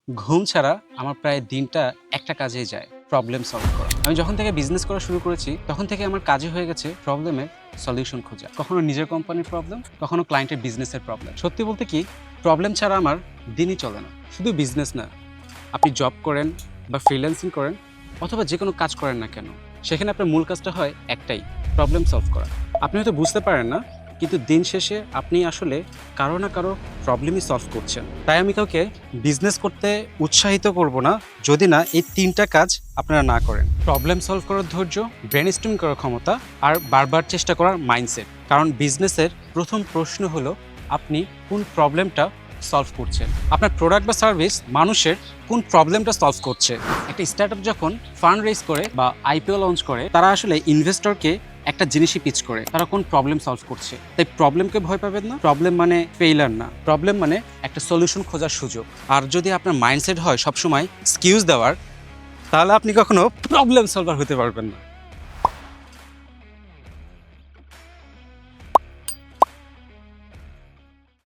ঘুম ছাড়া আমার প্রায় দিনটা একটা কাজেই যায়, প্রবলেম সলভ করা। আমি যখন থেকে বিজনেস করা শুরু করেছি তখন থেকে আমার কাজই হয়ে গেছে প্রবলেমের সলিউশন খোঁজা। কখনো নিজের কোম্পানির প্রবলেম, কখনো ক্লায়েন্টের বিজনেসের প্রবলেম। সত্যি বলতে কি, প্রবলেম ছাড়া আমার দিনই চলে না। শুধু বিজনেস না, আপনি জব করেন বা ফ্রিল্যান্সিং করেন অথবা যে কোনো কাজ করেন না কেন, সেখানে আপনার মূল কাজটা হয় একটাই, প্রবলেম সলভ করা। আপনি হয়তো বুঝতে পারেন না, কিন্তু দিন শেষে আপনি আসলে কারো না কারো প্রবলেমই সলভ করছেন। তাই আমি কাউকে বিজনেস করতে উৎসাহিত করব না যদি না এই তিনটা কাজ আপনারা না করেন: প্রবলেম সলভ করার ধৈর্য, ব্রেনস্টর্মিং করার ক্ষমতা, আর বারবার চেষ্টা করার মাইন্ডসেট। কারণ বিজনেসের প্রথম প্রশ্ন হলো আপনি কোন প্রবলেমটা সলভ করছেন। আপনার প্রোডাক্ট বা সার্ভিস মানুষের কোন প্রবলেমটা সলভ করছে। একটা স্টার্টআপ যখন ফান্ড রেজ করে বা আইপিও লঞ্চ করে, তারা আসলে ইনভেস্টরকে একটা জিনিসই পিচ করে, তারা কোন প্রবলেম সলভ করছে। তাই প্রবলেমকে ভয় পাবেন না। প্রবলেম মানে ফেইলার না, প্রবলেম মানে একটা সলিউশন খোঁজার সুযোগ। আর যদি আপনার মাইন্ডসেট হয় সবসময় এক্সকিউজ দেওয়ার, তাহলে আপনি কখনো প্রবলেম সলভার হতে পারবেন না।